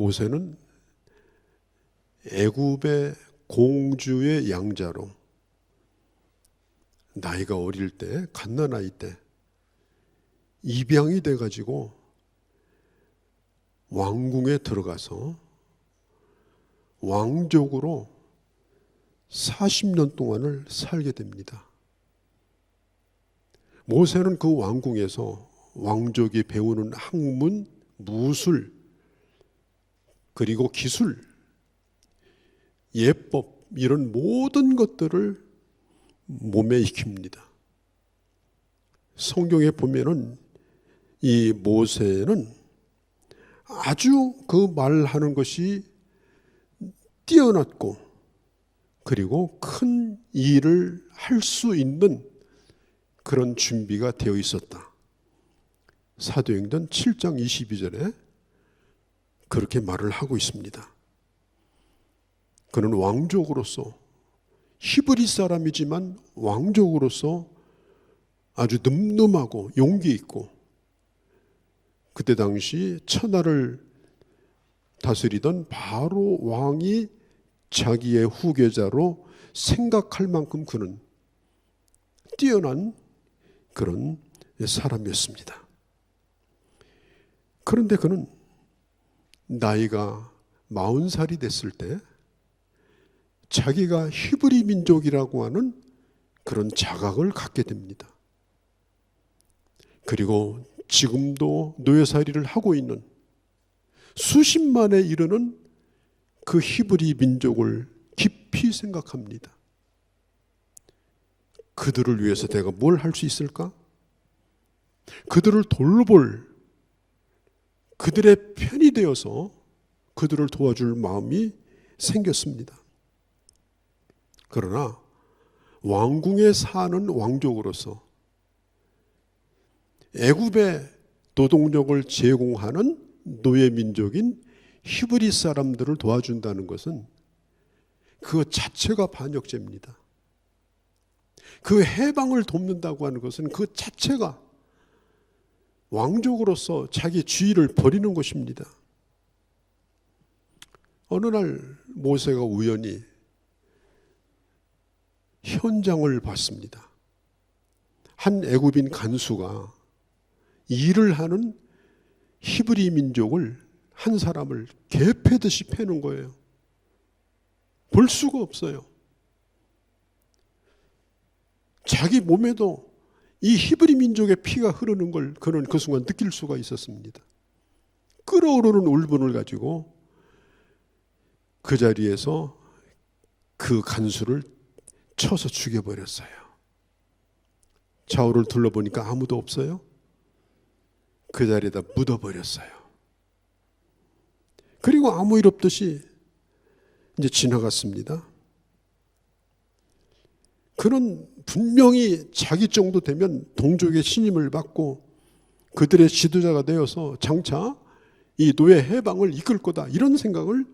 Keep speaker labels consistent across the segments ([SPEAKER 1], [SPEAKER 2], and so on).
[SPEAKER 1] 모세는 애굽의 공주의 양자로 나이가 어릴 때, 갓난아이 때 입양이 돼가지고 왕궁에 들어가서 왕족으로 40년 동안을 살게 됩니다. 모세는 그 왕궁에서 왕족이 배우는 학문, 무술, 그리고 기술, 예법, 이런 모든 것들을 몸에 익힙니다. 성경에 보면은 이 모세는 아주 그 말하는 것이 뛰어났고, 그리고 큰 일을 할 수 있는 그런 준비가 되어 있었다. 사도행전 7장 22절에 그렇게 말을 하고 있습니다. 그는 왕족으로서, 히브리 사람이지만 왕족으로서 아주 늠름하고 용기 있고, 그때 당시 천하를 다스리던 바로 왕이 자기의 후계자로 생각할 만큼 그는 뛰어난 그런 사람이었습니다. 그런데 그는 나이가 40살이 됐을 때 자기가 히브리 민족이라고 하는 그런 자각을 갖게 됩니다. 그리고 지금도 노예살이를 하고 있는 수십만에 이르는 그 히브리 민족을 깊이 생각합니다. 그들을 위해서 내가 뭘 할 수 있을까? 그들을 돌볼, 그들의 편이 되어서 그들을 도와줄 마음이 생겼습니다. 그러나 왕궁에 사는 왕족으로서 애굽의 노동력을 제공하는 노예 민족인 히브리 사람들을 도와준다는 것은 그 자체가 반역죄입니다. 그 해방을 돕는다고 하는 것은 그 자체가 왕족으로서 자기 주의를 버리는 것입니다. 어느 날 모세가 우연히 현장을 봤습니다. 한 애굽인 간수가 일을 하는 히브리 민족을, 한 사람을 개 패듯이 패는 거예요. 볼 수가 없어요. 자기 몸에도 이 히브리 민족의 피가 흐르는 걸 그는 그 순간 느낄 수가 있었습니다. 끓어오르는 울분을 가지고 그 자리에서 그 간수를 쳐서 죽여버렸어요. 좌우를 둘러보니까 아무도 없어요. 그 자리에다 묻어버렸어요. 그리고 아무 일 없듯이 이제 지나갔습니다. 그는 분명히 자기 정도 되면 동족의 신임을 받고 그들의 지도자가 되어서 장차 이 노예 해방을 이끌 거다, 이런 생각을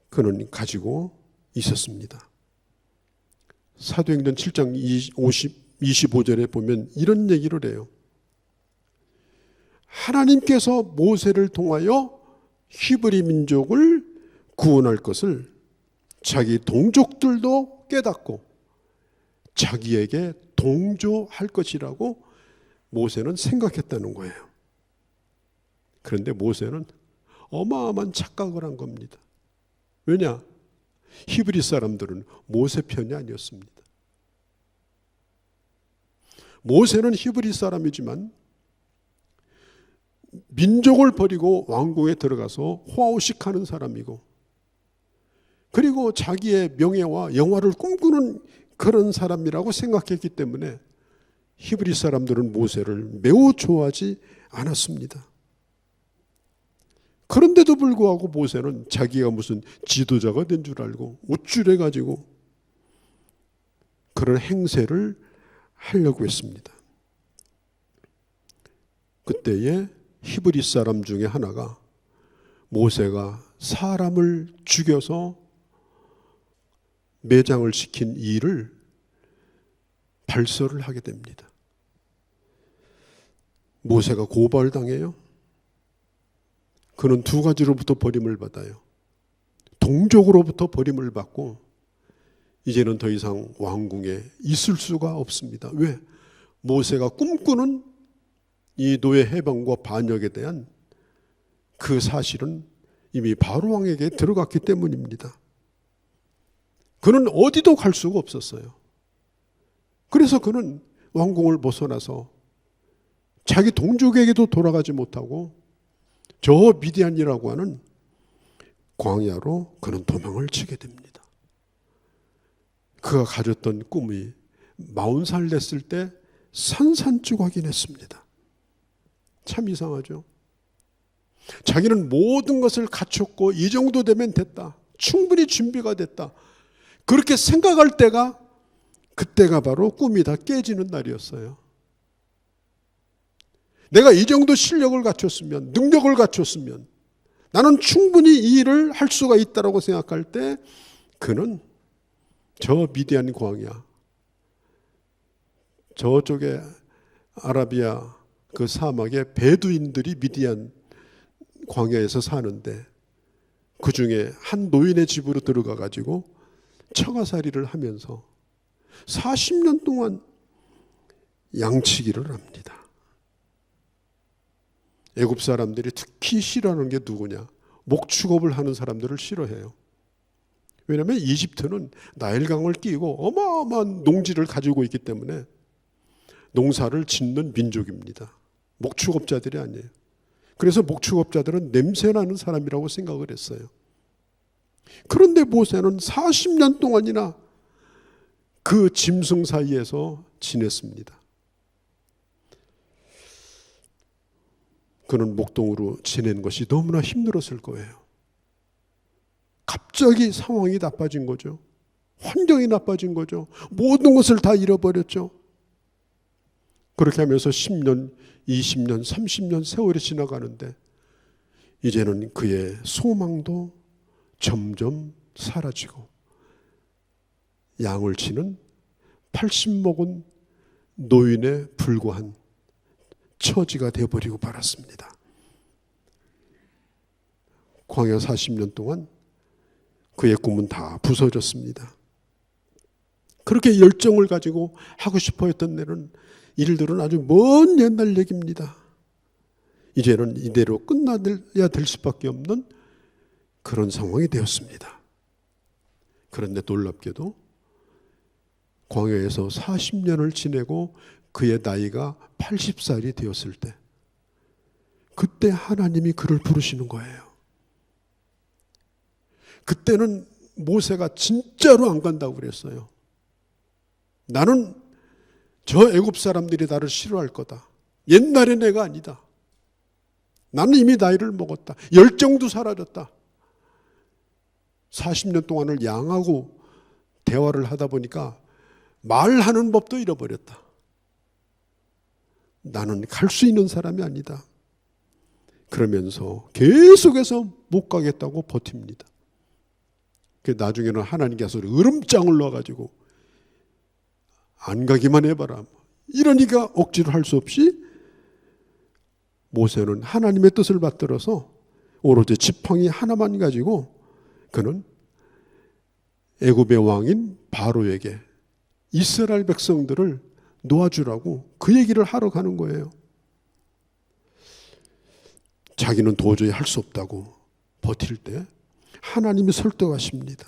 [SPEAKER 1] 그는 가지고 있었습니다. 사도행전 7장 25절에 보면 이런 얘기를 해요. 하나님께서 모세를 통하여 히브리 민족을 구원할 것을 자기 동족들도 깨닫고 자기에게 동조할 것이라고 모세는 생각했다는 거예요. 그런데 모세는 어마어마한 착각을 한 겁니다. 왜냐? 히브리 사람들은 모세 편이 아니었습니다. 모세는 히브리 사람이지만 민족을 버리고 왕궁에 들어가서 호화호식하는 사람이고, 그리고 자기의 명예와 영화를 꿈꾸는 그런 사람이라고 생각했기 때문에 히브리 사람들은 모세를 매우 좋아하지 않았습니다. 그런데도 불구하고 모세는 자기가 무슨 지도자가 된 줄 알고 우쭐해가지고 그런 행세를 하려고 했습니다. 그때에 히브리 사람 중에 하나가 모세가 사람을 죽여서 매장을 시킨 일을 발설을 하게 됩니다. 모세가 고발당해요. 그는 두 가지로부터 버림을 받아요. 동족으로부터 버림을 받고 이제는 더 이상 왕궁에 있을 수가 없습니다. 왜? 모세가 꿈꾸는 이 노예 해방과 반역에 대한 그 사실은 이미 바로 왕에게 들어갔기 때문입니다. 그는 어디도 갈 수가 없었어요. 그래서 그는 왕궁을 벗어나서 자기 동족에게도 돌아가지 못하고 저 미디안이라고 하는 광야로 그는 도망을 치게 됩니다. 그가 가졌던 꿈이 40살 됐을 때 산산조각 확인했습니다. 참 이상하죠. 자기는 모든 것을 갖췄고 이 정도 되면 됐다. 충분히 준비가 됐다. 그렇게 생각할 때가 그때가 바로 꿈이 다 깨지는 날이었어요. 내가 이 정도 실력을 갖췄으면, 능력을 갖췄으면 나는 충분히 이 일을 할 수가 있다고 생각할 때 그는 저 미디안 광야, 저쪽에 아라비아 그 사막에 베두인들이 미디안 광야에서 사는데 그 중에 한 노인의 집으로 들어가 가지고 처가살이를 하면서 40년 동안 양치기를 합니다. 애굽 사람들이 특히 싫어하는 게 누구냐? 목축업을 하는 사람들을 싫어해요. 왜냐하면 이집트는 나일강을 끼고 어마어마한 농지를 가지고 있기 때문에 농사를 짓는 민족입니다. 목축업자들이 아니에요. 그래서 목축업자들은 냄새나는 사람이라고 생각을 했어요. 그런데 모세는 40년 동안이나 그 짐승 사이에서 지냈습니다. 그는 목동으로 지낸 것이 너무나 힘들었을 거예요. 갑자기 상황이 나빠진 거죠. 환경이 나빠진 거죠. 모든 것을 다 잃어버렸죠. 그렇게 하면서 10년, 20년, 30년 세월이 지나가는데 이제는 그의 소망도 점점 사라지고 양을 치는 80 먹은 노인에 불과한 처지가 되어버리고 말았습니다. 광야 40년 동안 그의 꿈은 다 부서졌습니다. 그렇게 열정을 가지고 하고 싶어 했던 일들은 아주 먼 옛날 얘기입니다. 이제는 이대로 끝나야 될 수밖에 없는 그런 상황이 되었습니다. 그런데 놀랍게도 광야에서 40년을 지내고 그의 나이가 80살이 되었을 때 그때 하나님이 그를 부르시는 거예요. 그때는 모세가 진짜로 안 간다고 그랬어요. 나는 저 애굽 사람들이 나를 싫어할 거다. 옛날의 내가 아니다. 나는 이미 나이를 먹었다. 열정도 사라졌다. 40년 동안을 양하고 대화를 하다 보니까 말하는 법도 잃어버렸다. 나는 갈 수 있는 사람이 아니다. 그러면서 계속해서 못 가겠다고 버팁니다. 나중에는 하나님께서 으름장을 놔가지고 안 가기만 해봐라. 이러니까 억지로 할 수 없이 모세는 하나님의 뜻을 받들어서 오로지 지팡이 하나만 가지고 그는 애굽의 왕인 바로에게 이스라엘 백성들을 놓아주라고 그 얘기를 하러 가는 거예요. 자기는 도저히 할 수 없다고 버틸 때 하나님이 설득하십니다.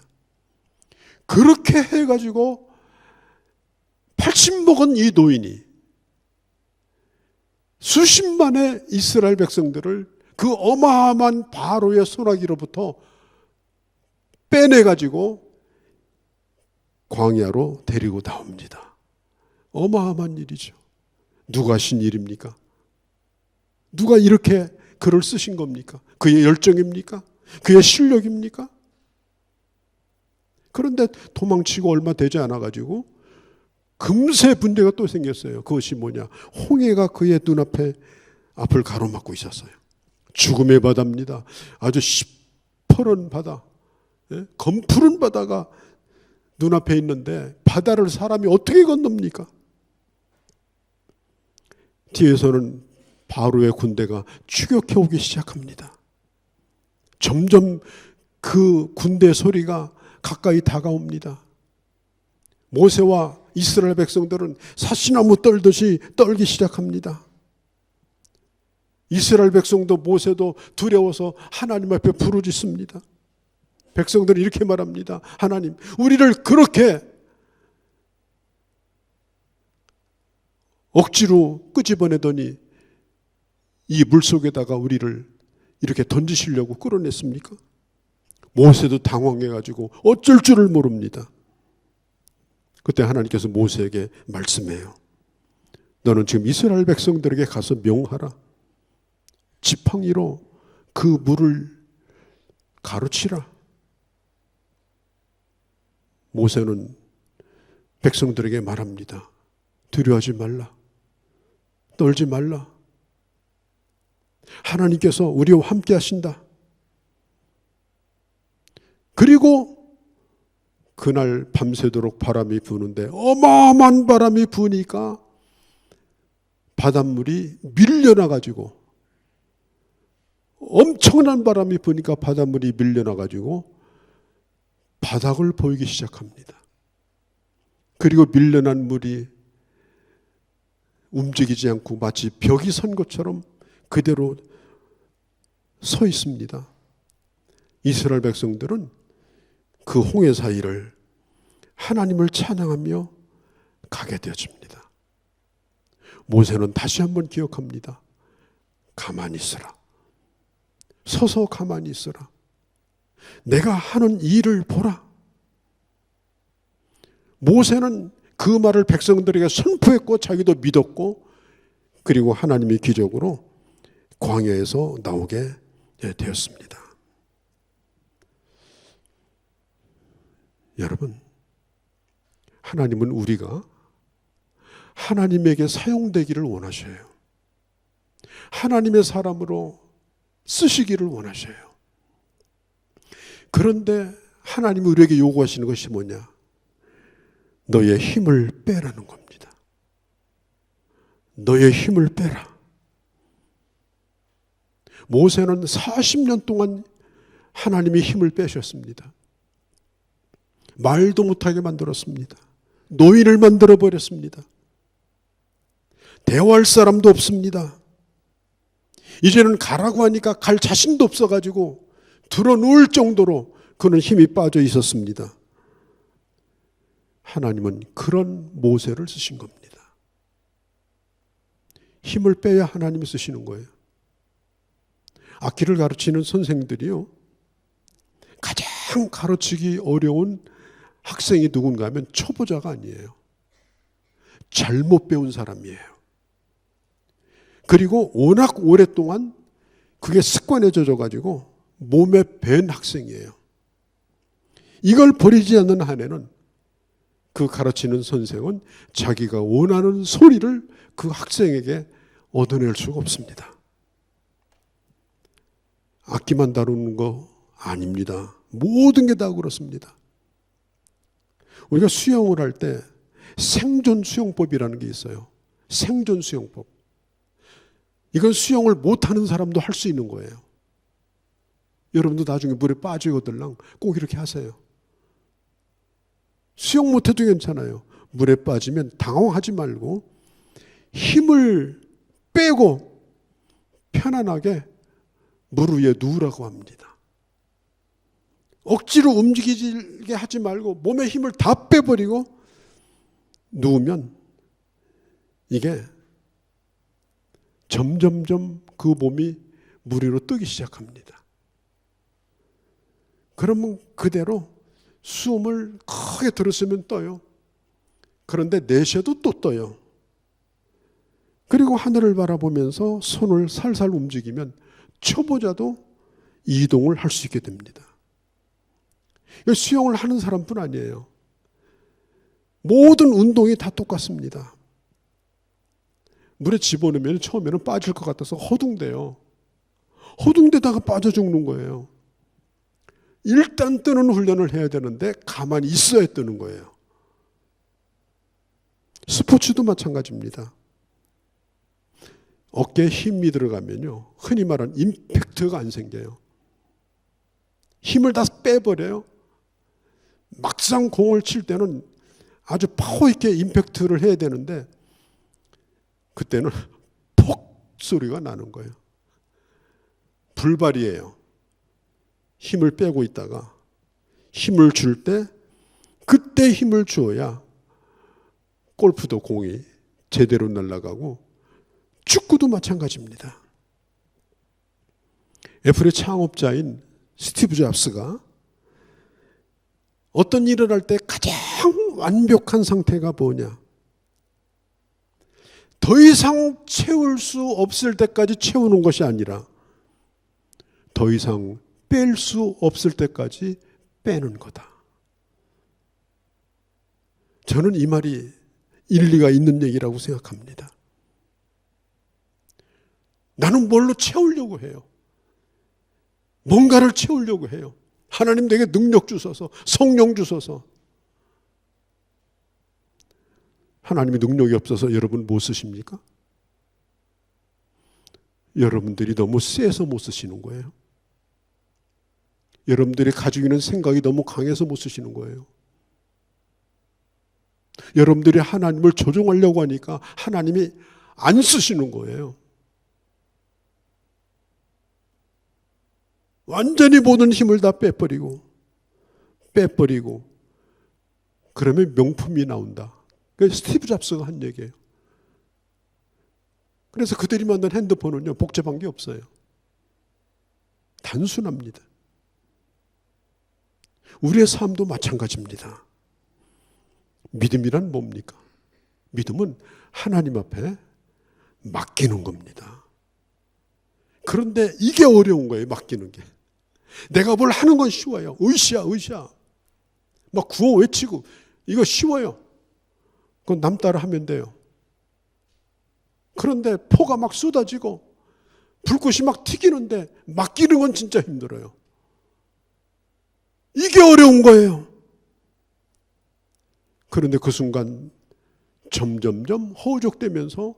[SPEAKER 1] 그렇게 해가지고 80 먹은 이 노인이 수십만의 이스라엘 백성들을 그 어마어마한 바로의 손아귀로부터 빼내가지고 광야로 데리고 나옵니다. 어마어마한 일이죠. 누가 하신 일입니까? 누가 이렇게 글을 쓰신 겁니까? 그의 열정입니까? 그의 실력입니까? 그런데 도망치고 얼마 되지 않아가지고 금세 문제가 또 생겼어요. 그것이 뭐냐? 홍해가 그의 눈앞에 앞을 가로막고 있었어요. 죽음의 바다입니다. 아주 시퍼런 바다, 검푸른 바다가 눈앞에 있는데 바다를 사람이 어떻게 건넙니까? 뒤에서는 바로의 군대가 추격해 오기 시작합니다. 점점 그 군대 소리가 가까이 다가옵니다. 모세와 이스라엘 백성들은 사시나무 떨듯이 떨기 시작합니다. 이스라엘 백성도 모세도 두려워서 하나님 앞에 부르짖습니다. 백성들은 이렇게 말합니다. 하나님, 우리를 그렇게 억지로 끄집어내더니 이 물속에다가 우리를 이렇게 던지시려고 끌어냈습니까? 모세도 당황해가지고 어쩔 줄을 모릅니다. 그때 하나님께서 모세에게 말씀해요. 너는 지금 이스라엘 백성들에게 가서 명하라. 지팡이로 그 물을 가로치라. 모세는 백성들에게 말합니다. 두려워하지 말라. 떨지 말라. 하나님께서 우리와 함께 하신다. 그리고 그날 밤새도록 바람이 부는데 어마어마한 바람이 부니까 바닷물이 밀려나가지고, 엄청난 바람이 부니까 바닷물이 밀려나가지고 바닥을 보이기 시작합니다. 그리고 밀려난 물이 움직이지 않고 마치 벽이 선 것처럼 그대로 서 있습니다. 이스라엘 백성들은 그 홍해 사이를 하나님을 찬양하며 가게 되어집니다. 모세는 다시 한번 기억합니다. 가만히 있으라. 서서 가만히 있으라. 내가 하는 일을 보라. 모세는 그 말을 백성들에게 선포했고 자기도 믿었고, 그리고 하나님의 기적으로 광야에서 나오게 되었습니다. 여러분, 하나님은 우리가 하나님에게 사용되기를 원하셔요. 하나님의 사람으로 쓰시기를 원하셔요. 그런데 하나님이 우리에게 요구하시는 것이 뭐냐? 너의 힘을 빼라는 겁니다. 너의 힘을 빼라. 모세는 40년 동안 하나님의 힘을 빼셨습니다. 말도 못하게 만들었습니다. 노인을 만들어 버렸습니다. 대화할 사람도 없습니다. 이제는 가라고 하니까 갈 자신도 없어가지고 드러누울 정도로 그는 힘이 빠져 있었습니다. 하나님은 그런 모세를 쓰신 겁니다. 힘을 빼야 하나님이 쓰시는 거예요. 악기를 가르치는 선생들이요, 가장 가르치기 어려운 학생이 누군가 하면 초보자가 아니에요. 잘못 배운 사람이에요. 그리고 워낙 오랫동안 그게 습관에 젖어가지고 몸에 밴 학생이에요. 이걸 버리지 않는 한에는 그 가르치는 선생은 자기가 원하는 소리를 그 학생에게 얻어낼 수가 없습니다. 악기만 다루는 거 아닙니다. 모든 게 다 그렇습니다. 우리가 수영을 할 때 생존 수영법이라는 게 있어요. 생존 수영법. 이건 수영을 못하는 사람도 할 수 있는 거예요. 여러분도 나중에 물에 빠지거들랑 꼭 이렇게 하세요. 수영 못해도 괜찮아요. 물에 빠지면 당황하지 말고 힘을 빼고 편안하게 물 위에 누우라고 합니다. 억지로 움직이게 하지 말고 몸에 힘을 다 빼버리고 누우면 이게 점점점 그 몸이 물 위로 뜨기 시작합니다. 그러면 그대로 숨을 크게 들었으면 떠요. 그런데 내쉬어도 또 떠요. 그리고 하늘을 바라보면서 손을 살살 움직이면 초보자도 이동을 할 수 있게 됩니다. 수영을 하는 사람뿐 아니에요. 모든 운동이 다 똑같습니다. 물에 집어넣으면 처음에는 빠질 것 같아서 허둥대요. 허둥대다가 빠져 죽는 거예요. 일단 뜨는 훈련을 해야 되는데 가만히 있어야 뜨는 거예요. 스포츠도 마찬가지입니다. 어깨에 힘이 들어가면요, 흔히 말하는 임팩트가 안 생겨요. 힘을 다 빼버려요. 막상 공을 칠 때는 아주 파워 있게 임팩트를 해야 되는데 그때는 퍽 소리가 나는 거예요. 불발이에요. 힘을 빼고 있다가 힘을 줄 때 그때 힘을 주어야 골프도 공이 제대로 날아가고 축구도 마찬가지입니다. 애플의 창업자인 스티브 잡스가 어떤 일을 할 때 가장 완벽한 상태가 뭐냐? 더 이상 채울 수 없을 때까지 채우는 것이 아니라 더 이상 뺄 수 없을 때까지 빼는 거다. 저는 이 말이 일리가 있는 얘기라고 생각합니다. 나는 뭘로 채우려고 해요? 뭔가를 채우려고 해요. 하나님 내게 능력 주소서, 성령 주소서. 하나님이 능력이 없어서 여러분 못 쓰십니까? 여러분들이 너무 세서 못 쓰시는 거예요. 여러분들이 가지고 있는 생각이 너무 강해서 못 쓰시는 거예요. 여러분들이 하나님을 조종하려고 하니까 하나님이 안 쓰시는 거예요. 완전히 모든 힘을 다 빼버리고 그러면 명품이 나온다. 그게 스티브 잡스가 한 얘기예요. 그래서 그들이 만든 핸드폰은요, 복잡한 게 없어요. 단순합니다. 우리의 삶도 마찬가지입니다. 믿음이란 뭡니까? 믿음은 하나님 앞에 맡기는 겁니다. 그런데 이게 어려운 거예요, 맡기는 게. 내가 뭘 하는 건 쉬워요. 으쌰. 막 구호 외치고, 이거 쉬워요. 그건 남 따라 하면 돼요. 그런데 포가 막 쏟아지고, 불꽃이 막 튀기는데, 맡기는 건 진짜 힘들어요. 이게 어려운 거예요. 그런데 그 순간 점점점 허우적대면서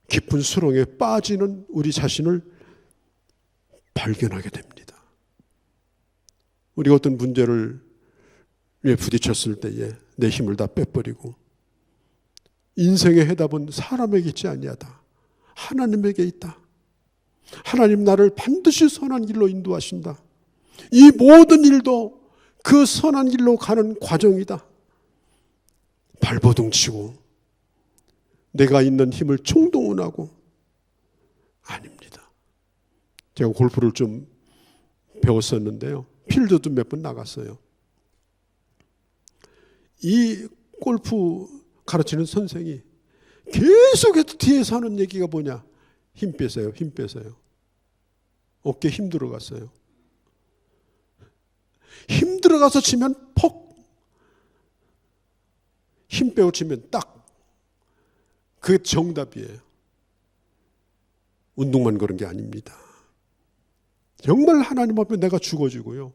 [SPEAKER 1] 깊은 수렁에 빠지는 우리 자신을 발견하게 됩니다. 우리가 어떤 문제를 부딪혔을 때에 내 힘을 다 빼버리고 인생의 해답은 사람에게 있지 아니하다. 하나님에게 있다. 하나님 나를 반드시 선한 길로 인도하신다. 이 모든 일도 그 선한 길로 가는 과정이다. 발버둥 치고 내가 있는 힘을 총동원하고 아닙니다. 제가 골프를 좀 배웠었는데요. 필드도 몇 번 나갔어요. 이 골프 가르치는 선생이 계속해서 뒤에서 하는 얘기가 뭐냐? 힘 빼세요. 어깨에 힘 들어갔어요. 힘 들어가서 치면 퍽. 힘 빼고 치면 딱. 그게 정답이에요. 운동만 그런 게 아닙니다. 정말 하나님 앞에 내가 죽어지고요.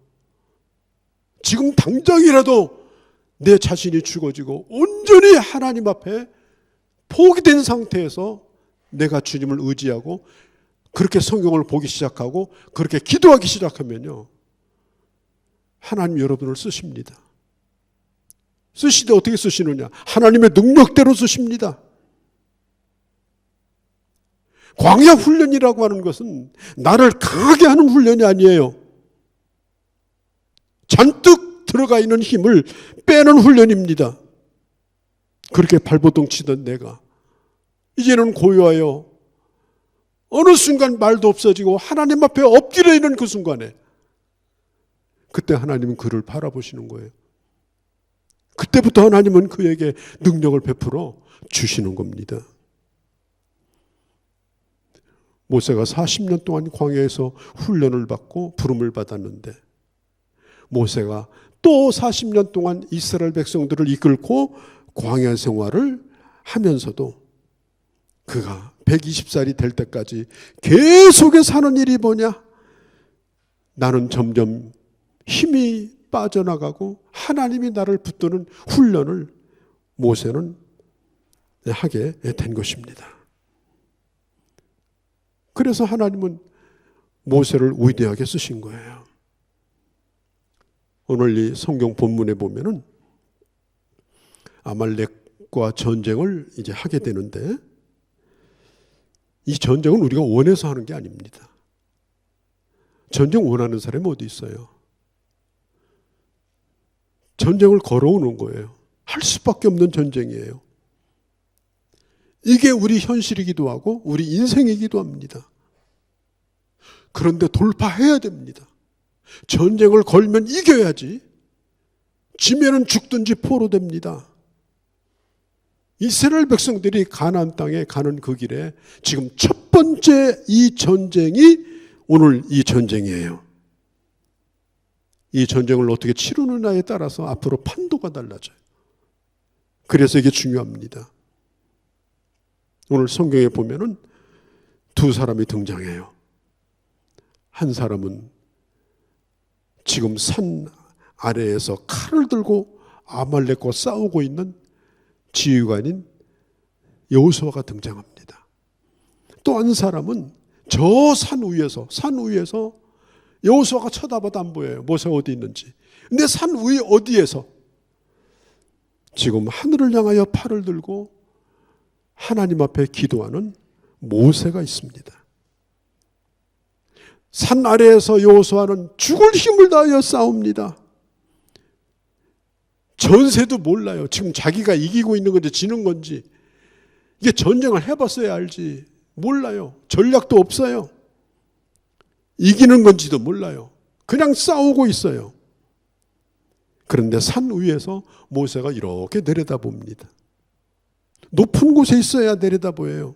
[SPEAKER 1] 지금 당장이라도 내 자신이 죽어지고 온전히 하나님 앞에 포기된 상태에서 내가 주님을 의지하고 그렇게 성경을 보기 시작하고 그렇게 기도하기 시작하면요. 하나님 여러분을 쓰십니다. 쓰시되 어떻게 쓰시느냐? 하나님의 능력대로 쓰십니다. 광야 훈련이라고 하는 것은 나를 강하게 하는 훈련이 아니에요. 잔뜩 들어가 있는 힘을 빼는 훈련입니다. 그렇게 발버둥 치던 내가 이제는 고요하여 어느 순간 말도 없어지고 하나님 앞에 엎드려 있는 그 순간에 그때 하나님은 그를 바라보시는 거예요. 그때부터 하나님은 그에게 능력을 베풀어 주시는 겁니다. 모세가 40년 동안 광야에서 훈련을 받고 부름을 받았는데 모세가 또 40년 동안 이스라엘 백성들을 이끌고 광야 생활을 하면서도 그가 120살이 될 때까지 계속해서 하는 일이 뭐냐? 나는 점점 힘이 빠져나가고 하나님이 나를 붙드는 훈련을 모세는 하게 된 것입니다. 그래서 하나님은 모세를 위대하게 쓰신 거예요. 오늘 이 성경 본문에 보면은 아말렉과 전쟁을 이제 하게 되는데, 이 전쟁은 우리가 원해서 하는 게 아닙니다. 전쟁 원하는 사람이 어디 있어요? 전쟁을 걸어오는 거예요. 할 수밖에 없는 전쟁이에요. 이게 우리 현실이기도 하고 우리 인생이기도 합니다. 그런데 돌파해야 됩니다. 전쟁을 걸면 이겨야지. 지면은 죽든지 포로됩니다. 이스라엘 백성들이 가나안 땅에 가는 그 길에 지금 첫 번째 이 전쟁이 오늘 이 전쟁이에요. 이 전쟁을 어떻게 치르느냐에 따라서 앞으로 판도가 달라져요. 그래서 이게 중요합니다. 오늘 성경에 보면은 두 사람이 등장해요. 한 사람은 지금 산 아래에서 칼을 들고 아말렉과 싸우고 있는 지휘관인 여호수아가 등장합니다. 또 한 사람은 저 산 위에서 여호수아가 쳐다봐도 안 보여요. 모세가 어디 있는지. 근데 산 위 어디에서 지금 하늘을 향하여 팔을 들고 하나님 앞에 기도하는 모세가 있습니다. 산 아래에서 여호수아는 죽을 힘을 다하여 싸웁니다. 전세도 몰라요. 지금 자기가 이기고 있는 건지 지는 건지. 이게 전쟁을 해봤어야 알지. 몰라요. 전략도 없어요. 이기는 건지도 몰라요. 그냥 싸우고 있어요. 그런데 산 위에서 모세가 이렇게 내려다봅니다. 높은 곳에 있어야 내려다보여요.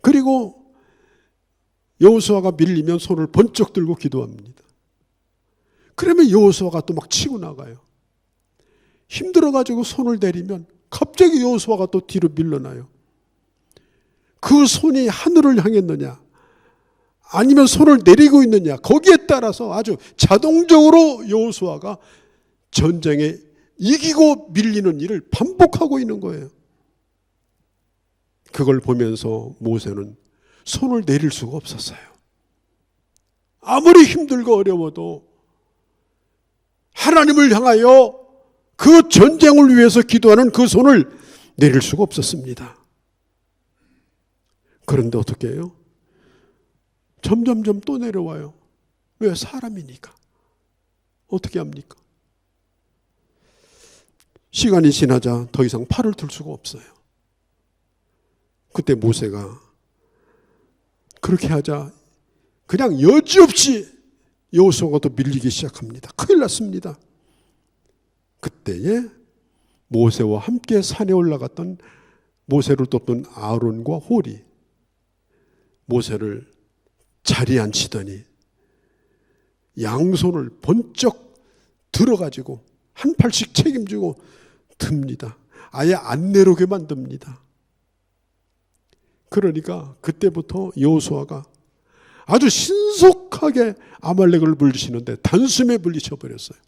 [SPEAKER 1] 그리고 여호수아가 밀리면 손을 번쩍 들고 기도합니다. 그러면 여호수아가 또 막 치고 나가요. 힘들어가지고 손을 내리면 갑자기 여호수아가 또 뒤로 밀려나요. 그 손이 하늘을 향했느냐 아니면 손을 내리고 있느냐, 거기에 따라서 아주 자동적으로 여호수아가 전쟁에 이기고 밀리는 일을 반복하고 있는 거예요. 그걸 보면서 모세는 손을 내릴 수가 없었어요. 아무리 힘들고 어려워도 하나님을 향하여 그 전쟁을 위해서 기도하는 그 손을 내릴 수가 없었습니다. 그런데 어떻게 해요? 점점점 또 내려와요. 왜? 사람이니까. 어떻게 합니까? 시간이 지나자 더 이상 팔을 들 수가 없어요. 그때 모세가 그렇게 하자 그냥 여지없이 여호수아가 또 밀리기 시작합니다. 큰일 났습니다. 그때에 모세와 함께 산에 올라갔던 모세를 돕던 아론과 홀이 모세를 자리에 앉히더니 양손을 번쩍 들어가지고 한 팔씩 책임지고 듭니다. 아예 안 내려오게 만듭니다. 그러니까 그때부터 여호수아가 아주 신속하게 아말렉을 물리치는데 단숨에 물리쳐 버렸어요.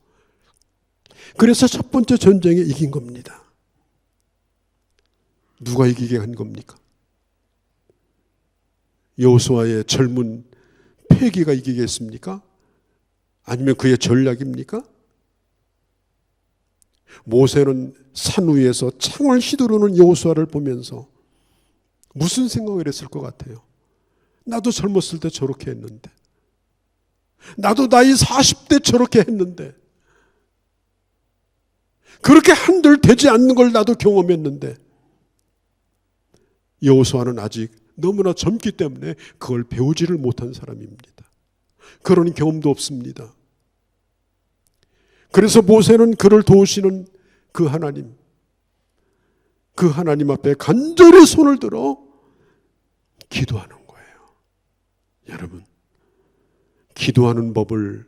[SPEAKER 1] 그래서 첫 번째 전쟁에 이긴 겁니다. 누가 이기게 한 겁니까? 여호수아의 젊은 패기가 이기겠습니까? 아니면 그의 전략입니까? 모세는 산 위에서 창을 휘두르는 여호수아를 보면서 무슨 생각을 했을 것 같아요? 나도 젊었을 때 저렇게 했는데, 나도 나이 40대 저렇게 했는데, 그렇게 한들 되지 않는 걸 나도 경험했는데, 여호수아는 아직 너무나 젊기 때문에 그걸 배우지를 못한 사람입니다. 그런 경험도 없습니다. 그래서 모세는 그를 도우시는 그 하나님 앞에 간절히 손을 들어 기도하는 거예요. 여러분, 기도하는 법을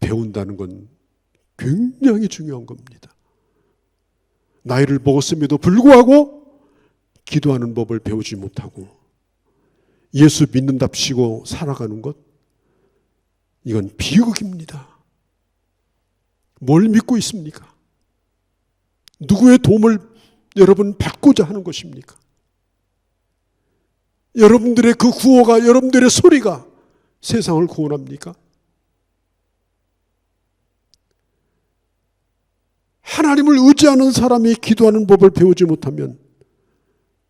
[SPEAKER 1] 배운다는 건 굉장히 중요한 겁니다. 나이를 먹었음에도 불구하고 기도하는 법을 배우지 못하고 예수 믿는답시고 살아가는 것, 이건 비극입니다. 뭘 믿고 있습니까? 누구의 도움을 여러분 받고자 하는 것입니까? 여러분들의 그 구호가, 여러분들의 소리가 세상을 구원합니까? 하나님을 의지하는 사람이 기도하는 법을 배우지 못하면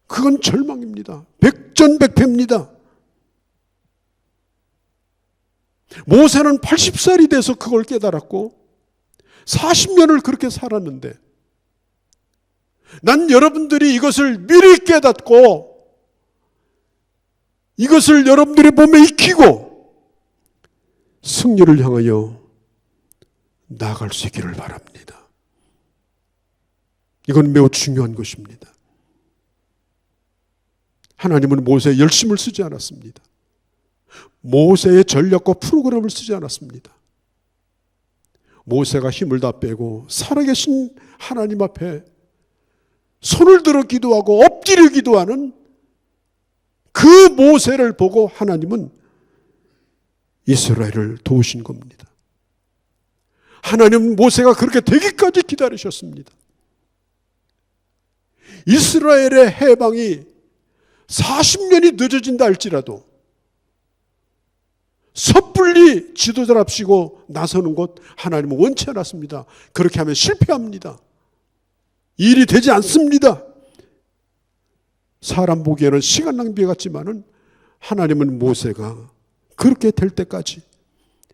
[SPEAKER 1] 그건 절망입니다. 백전백패입니다. 모세는 80살이 돼서 그걸 깨달았고 40년을 그렇게 살았는데, 난 여러분들이 이것을 미리 깨닫고 이것을 여러분들의 몸에 익히고 승리를 향하여 나아갈 수 있기를 바랍니다. 이건 매우 중요한 것입니다. 하나님은 모세의 열심을 쓰지 않았습니다. 모세의 전략과 프로그램을 쓰지 않았습니다. 모세가 힘을 다 빼고 살아계신 하나님 앞에 손을 들어 기도하고 엎드려 기도하는 그 모세를 보고 하나님은 이스라엘을 도우신 겁니다. 하나님은 모세가 그렇게 되기까지 기다리셨습니다. 이스라엘의 해방이 40년이 늦어진다 할지라도 섣불리 지도자랍시고 나서는 것 하나님은 원치 않았습니다. 그렇게 하면 실패합니다. 일이 되지 않습니다. 사람 보기에는 시간 낭비 같지만은 하나님은 모세가 그렇게 될 때까지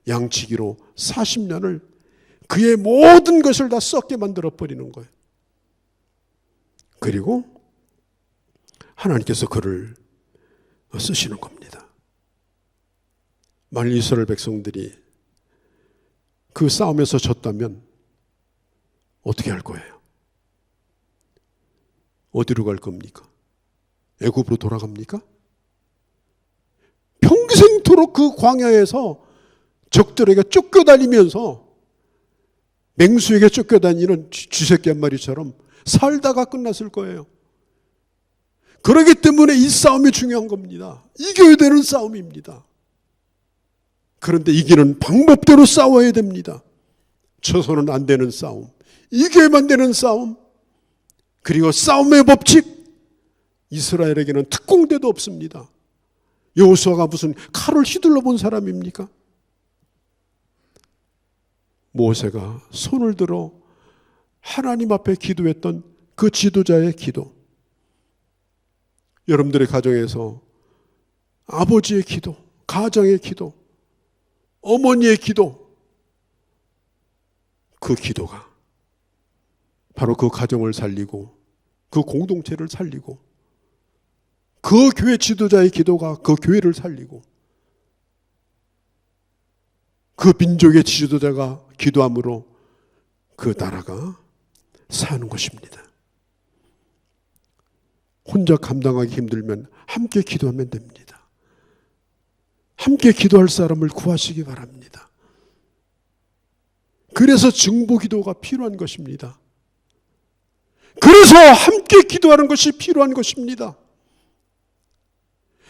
[SPEAKER 1] 양치기로 40년을 그의 모든 것을 다 썩게 만들어 버리는 거예요. 그리고 하나님께서 그를 쓰시는 겁니다. 만일 이스라엘 백성들이 그 싸움에서 졌다면 어떻게 할 거예요? 어디로 갈 겁니까? 애굽으로 돌아갑니까? 평생토록 그 광야에서 적들에게 쫓겨다니면서 맹수에게 쫓겨다니는 쥐새끼 한 마리처럼 살다가 끝났을 거예요. 그렇기 때문에 이 싸움이 중요한 겁니다. 이겨야 되는 싸움입니다. 그런데 이기는 방법대로 싸워야 됩니다. 져서는 안 되는 싸움, 이겨야만 되는 싸움, 그리고 싸움의 법칙, 이스라엘에게는 특공대도 없습니다. 여호수아가 무슨 칼을 휘둘러 본 사람입니까? 모세가 손을 들어 하나님 앞에 기도했던 그 지도자의 기도, 여러분들의 가정에서 아버지의 기도, 가정의 기도, 어머니의 기도, 그 기도가 바로 그 가정을 살리고 그 공동체를 살리고 그 교회 지도자의 기도가 그 교회를 살리고 그 민족의 지도자가 기도함으로 그 나라가 사는 것입니다. 혼자 감당하기 힘들면 함께 기도하면 됩니다. 함께 기도할 사람을 구하시기 바랍니다. 그래서 증보기도가 필요한 것입니다. 그래서 함께 기도하는 것이 필요한 것입니다.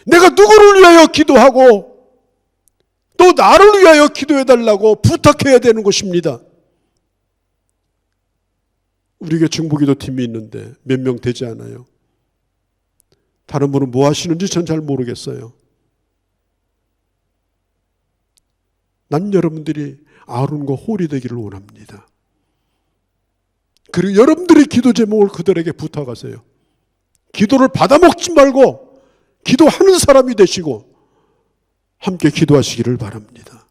[SPEAKER 1] 내가 누구를 위하여 기도하고 또 나를 위하여 기도해달라고 부탁해야 되는 것입니다. 우리에게 증보기도 팀이 있는데 몇 명 되지 않아요. 다른 분은 뭐 하시는지 전 잘 모르겠어요. 난 여러분들이 아론과 홀이 되기를 원합니다. 그리고 여러분들이 기도 제목을 그들에게 부탁하세요. 기도를 받아먹지 말고 기도하는 사람이 되시고 함께 기도하시기를 바랍니다.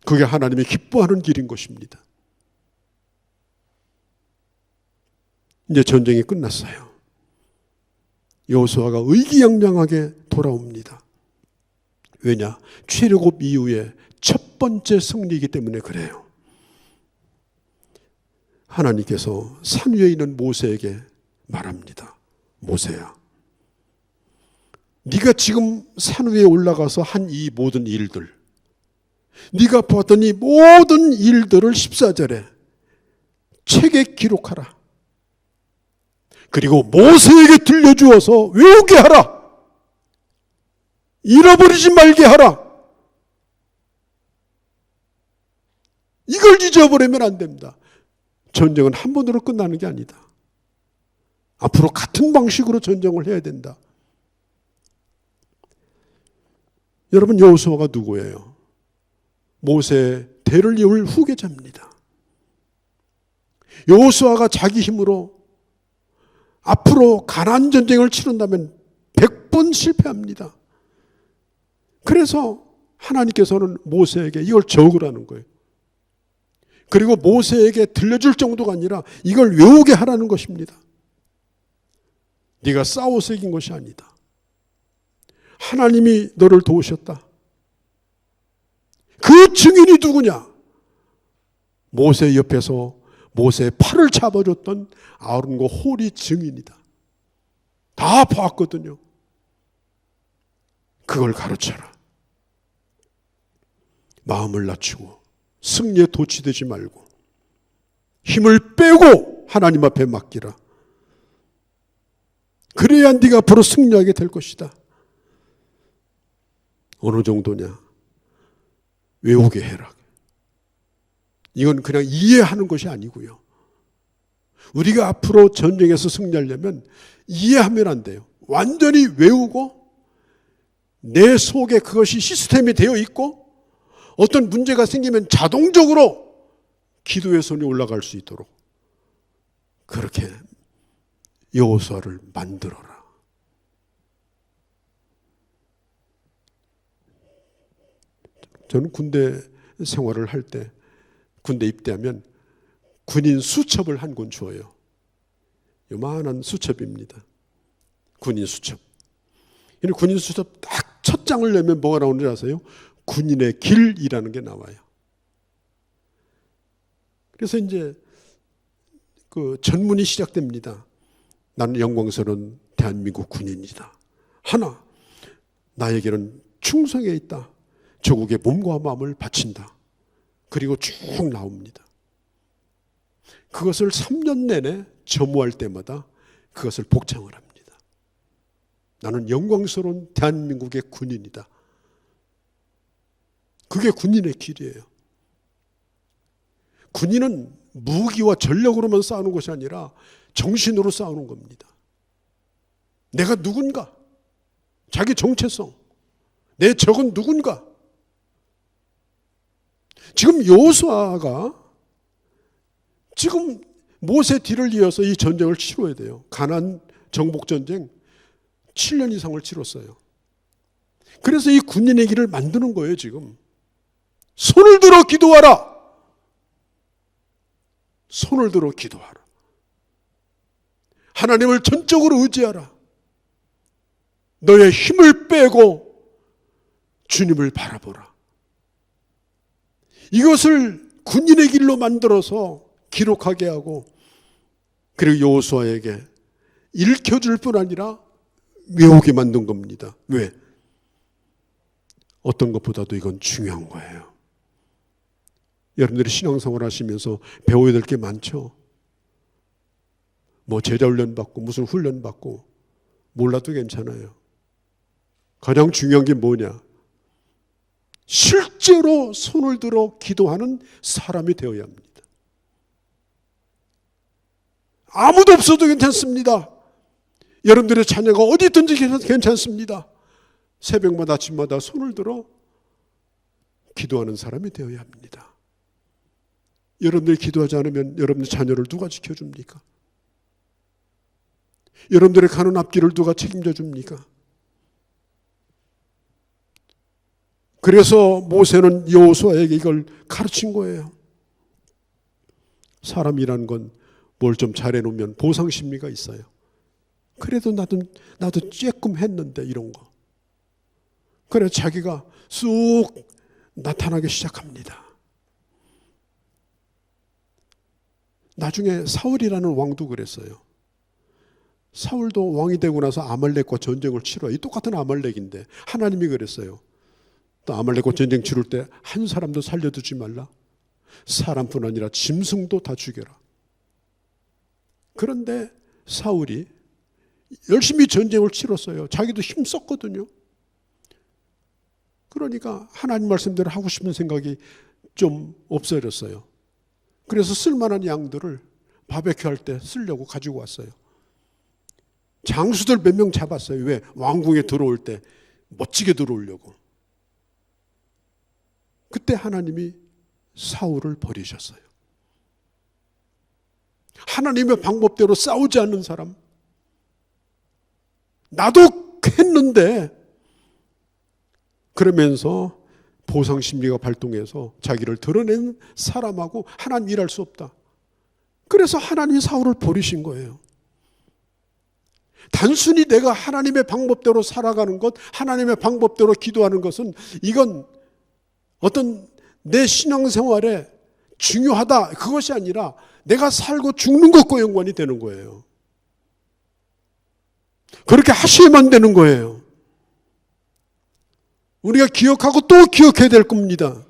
[SPEAKER 1] 그게 하나님이 기뻐하는 길인 것입니다. 이제 전쟁이 끝났어요. 여호수아가 의기양양하게 돌아옵니다. 왜냐? 출애굽 이후에 첫 번째 승리이기 때문에 그래요. 하나님께서 산 위에 있는 모세에게 말합니다. 모세야, 네가 지금 산 위에 올라가서 한 이 모든 일들, 네가 봤던 이 모든 일들을 14절에 책에 기록하라. 그리고 모세에게 들려주어서 외우게 하라. 잃어버리지 말게 하라. 이걸 잊어버리면 안 됩니다. 전쟁은 한 번으로 끝나는 게 아니다. 앞으로 같은 방식으로 전쟁을 해야 된다. 여러분, 여호수아가 누구예요? 네. 모세의 대를 이을 후계자입니다. 여호수아가 자기 힘으로 앞으로 가나안 전쟁을 치른다면 100번 실패합니다. 그래서 하나님께서는 모세에게 이걸 적으라는 거예요. 그리고 모세에게 들려줄 정도가 아니라 이걸 외우게 하라는 것입니다. 네가 싸워서 이긴 것이 아니다. 하나님이 너를 도우셨다. 그 증인이 누구냐? 모세 옆에서 모세의 팔을 잡아줬던 아론과 홀이 증인이다. 다 봤거든요. 그걸 가르쳐라. 마음을 낮추고 승리에 도취되지 말고 힘을 빼고 하나님 앞에 맡기라. 그래야 네가 앞으로 승리하게 될 것이다. 어느 정도냐? 외우게 해라. 이건 그냥 이해하는 것이 아니고요. 우리가 앞으로 전쟁에서 승리하려면 이해하면 안 돼요. 완전히 외우고 내 속에 그것이 시스템이 되어 있고 어떤 문제가 생기면 자동적으로 기도의 손이 올라갈 수 있도록 그렇게 여호수아를 만들어라. 저는 군대 생활을 할 때 군대 입대하면 군인 수첩을 한 권 주어요. 요만한 수첩입니다. 군인 수첩. 군인 수첩 딱 첫 장을 내면 뭐가 나오는지 아세요? 군인의 길이라는 게 나와요. 그래서 이제 그 전문이 시작됩니다. 나는 영광스러운 대한민국 군인이다. 하나, 나에게는 충성에 있다. 조국의 몸과 마음을 바친다. 그리고 쭉 나옵니다. 그것을 3년 내내 점호할 때마다 그것을 복창을 합니다. 나는 영광스러운 대한민국의 군인이다. 그게 군인의 길이에요. 군인은 무기와 전력으로만 싸우는 것이 아니라 정신으로 싸우는 겁니다. 내가 누군가? 자기 정체성. 내 적은 누군가? 지금 여호수아가 지금 모세 뒤를 이어서 이 전쟁을 치러야 돼요. 가나안 정복전쟁 7년 이상을 치렀어요. 그래서 이 군인의 길을 만드는 거예요. 지금 손을 들어 기도하라. 손을 들어 기도하라. 하나님을 전적으로 의지하라. 너의 힘을 빼고 주님을 바라보라. 이것을 군인의 길로 만들어서 기록하게 하고 그리고 여호수아에게 읽혀줄 뿐 아니라 외우게 만든 겁니다. 왜? 어떤 것보다도 이건 중요한 거예요. 여러분들이 신앙생활 하시면서 배워야 될 게 많죠. 뭐 제자훈련 받고 무슨 훈련 받고 몰라도 괜찮아요. 가장 중요한 게 뭐냐? 실제로 손을 들어 기도하는 사람이 되어야 합니다. 아무도 없어도 괜찮습니다. 여러분들의 자녀가 어디 있든지 괜찮습니다. 새벽마다 아침마다 손을 들어 기도하는 사람이 되어야 합니다. 여러분들이 기도하지 않으면 여러분의 자녀를 누가 지켜줍니까? 여러분들의 가는 앞길을 누가 책임져 줍니까? 그래서 모세는 여호수아에게 이걸 가르친 거예요. 사람이라는 건 뭘 좀 잘해놓으면 보상심리가 있어요. 그래도 나도 쬐끔 했는데 이런 거. 그래 자기가 쑥 나타나기 시작합니다. 나중에 사울이라는 왕도 그랬어요. 사울도 왕이 되고 나서 아말렉과 전쟁을 치러요. 이 똑같은 아말렉인데 하나님이 그랬어요. 또 아말렉과 전쟁 치를 때 한 사람도 살려두지 말라. 사람뿐 아니라 짐승도 다 죽여라. 그런데 사울이 열심히 전쟁을 치렀어요. 자기도 힘썼거든요. 그러니까 하나님 말씀대로 하고 싶은 생각이 좀 없어졌어요. 그래서 쓸만한 양들을 바베큐 할 때 쓰려고 가지고 왔어요. 장수들 몇 명 잡았어요. 왜? 왕궁에 들어올 때 멋지게 들어오려고. 그때 하나님이 사울을 버리셨어요. 하나님의 방법대로 싸우지 않는 사람, 나도 했는데, 그러면서 보상심리가 발동해서 자기를 드러낸 사람하고 하나님 일할 수 없다. 그래서 하나님이 사울을 버리신 거예요. 단순히 내가 하나님의 방법대로 살아가는 것, 하나님의 방법대로 기도하는 것은 이건 어떤 내 신앙생활에 중요하다, 그것이 아니라 내가 살고 죽는 것과 연관이 되는 거예요. 그렇게 하셔야만 되는 거예요. 우리가 기억하고 또 기억해야 될 겁니다.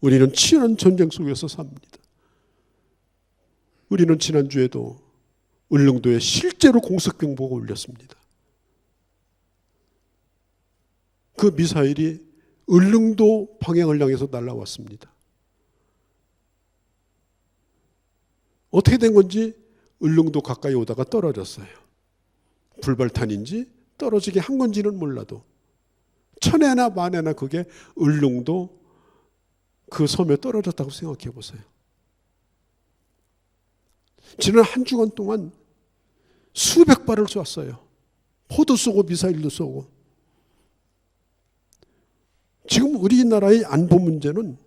[SPEAKER 1] 우리는 치열한 전쟁 속에서 삽니다. 우리는 지난주에도 울릉도에 실제로 공습경보가 울렸습니다. 그 미사일이 울릉도 방향을 향해서 날아왔습니다. 어떻게 된 건지 울릉도 가까이 오다가 떨어졌어요. 불발탄인지 떨어지게 한 건지는 몰라도 천에나 만에나 그게 울릉도 그 섬에 떨어졌다고 생각해 보세요. 지난 한 주간 동안 수백 발을 쐈어요. 포도 쏘고 미사일도 쏘고. 지금 우리나라의 안보 문제는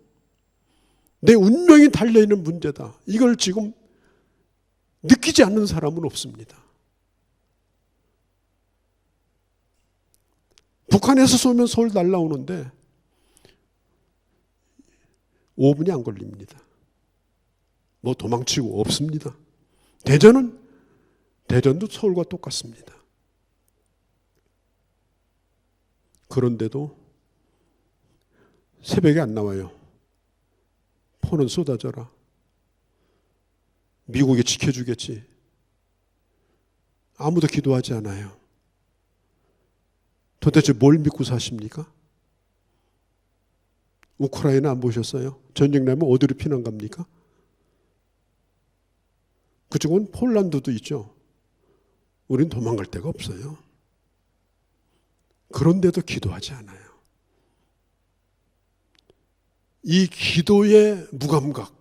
[SPEAKER 1] 내 운명이 달려있는 문제다. 이걸 지금 느끼지 않는 사람은 없습니다. 북한에서 쏘면 서울 날라오는데 5분이 안 걸립니다. 뭐 도망치고 없습니다. 대전도 서울과 똑같습니다. 그런데도 새벽에 안 나와요. 포는 쏟아져라. 미국이 지켜주겠지. 아무도 기도하지 않아요. 도대체 뭘 믿고 사십니까? 우크라이나 안 보셨어요? 전쟁 나면 어디로 피난 갑니까? 그쪽은 폴란드도 있죠. 우린 도망갈 데가 없어요. 그런데도 기도하지 않아요. 이 기도의 무감각,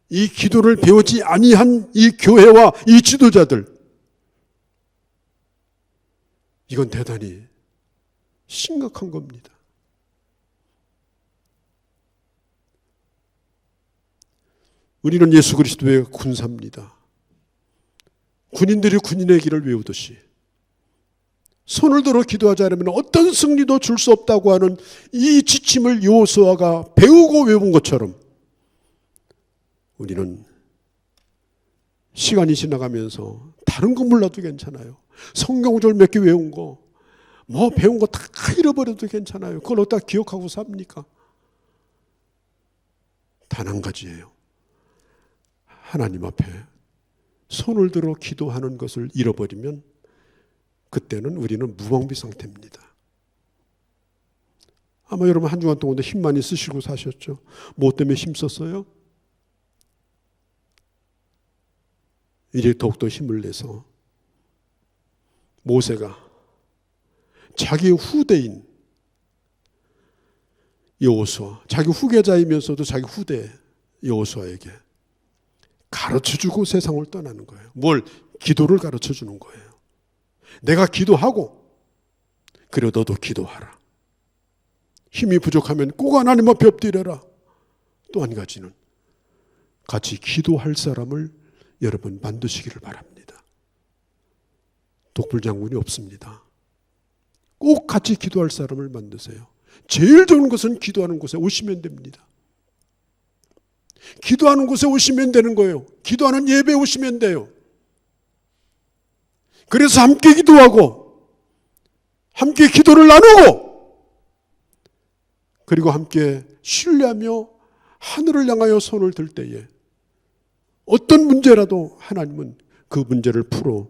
[SPEAKER 1] 이 기도를 배우지 아니한 이 교회와 이 지도자들, 이건 대단히 심각한 겁니다. 우리는 예수 그리스도의 군사입니다. 군인들이 군인의 길을 외우듯이 손을 들어 기도하지 않으면 어떤 승리도 줄 수 없다고 하는 이 지침을 여호수아가 배우고 외운 것처럼 우리는 시간이 지나가면서 다른 거 몰라도 괜찮아요. 성경구절 몇 개 외운 거, 뭐 배운 거 다 잃어버려도 괜찮아요. 그걸 어디다 기억하고 삽니까? 단 한 가지예요. 하나님 앞에 손을 들어 기도하는 것을 잃어버리면 그때는 우리는 무방비 상태입니다. 아마 여러분 한 주간 동안도 힘 많이 쓰시고 사셨죠? 뭐 때문에 힘 썼어요? 이제 더욱더 힘을 내서 모세가 자기 후대인 여호수아, 자기 후계자이면서도 자기 후대 여호수아에게 가르쳐주고 세상을 떠나는 거예요. 뭘? 기도를 가르쳐주는 거예요. 내가 기도하고 그래 너도 기도하라. 힘이 부족하면 꼭 하나님 앞에 엎드려라. 또 한 가지는 같이 기도할 사람을 여러분 만드시기를 바랍니다. 독불장군이 없습니다. 꼭 같이 기도할 사람을 만드세요. 제일 좋은 것은 기도하는 곳에 오시면 됩니다. 기도하는 곳에 오시면 되는 거예요. 기도하는 예배에 오시면 돼요. 그래서 함께 기도하고 함께 기도를 나누고 그리고 함께 신뢰하며 하늘을 향하여 손을 들 때에 어떤 문제라도 하나님은 그 문제를 풀어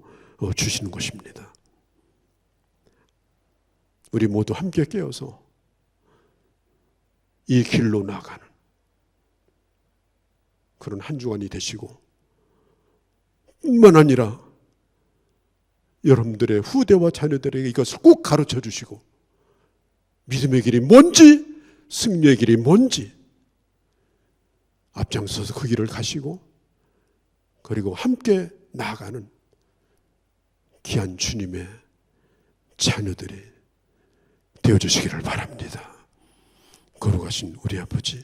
[SPEAKER 1] 주시는 것입니다. 우리 모두 함께 깨어서 이 길로 나가는 그런 한 주간이 되시고 뿐만 아니라 여러분들의 후대와 자녀들에게 이것을 꼭 가르쳐 주시고 믿음의 길이 뭔지 승리의 길이 뭔지 앞장서서 그 길을 가시고 그리고 함께 나아가는 귀한 주님의 자녀들이 되어주시기를 바랍니다. 거룩하신 우리 아버지,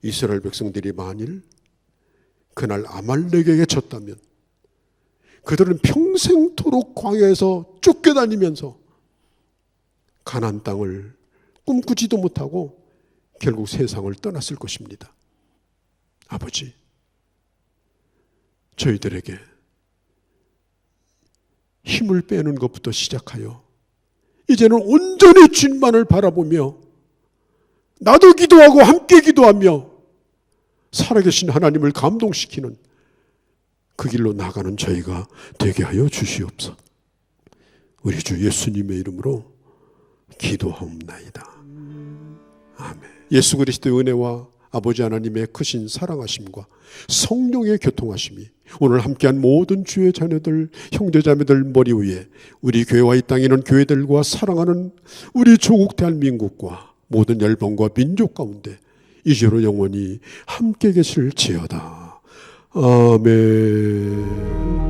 [SPEAKER 1] 이스라엘 백성들이 만일 그날 아말렉에게 졌다면 그들은 평생토록 광야에서 쫓겨다니면서 가나안 땅을 꿈꾸지도 못하고 결국 세상을 떠났을 것입니다. 아버지, 저희들에게 힘을 빼는 것부터 시작하여 이제는 온전히 주님만을 바라보며 나도 기도하고 함께 기도하며 살아계신 하나님을 감동시키는 그 길로 나가는 저희가 되게 하여 주시옵소서. 우리 주 예수님의 이름으로 기도하옵나이다. 아멘. 예수 그리스도의 은혜와 아버지 하나님의 크신 사랑하심과 성령의 교통하심이 오늘 함께한 모든 주의 자녀들, 형제자매들 머리 위에 우리 교회와 이 땅에 있는 교회들과 사랑하는 우리 조국 대한민국과 모든 열방과 민족 가운데 이제로 영원히 함께 계실지어다. 아멘.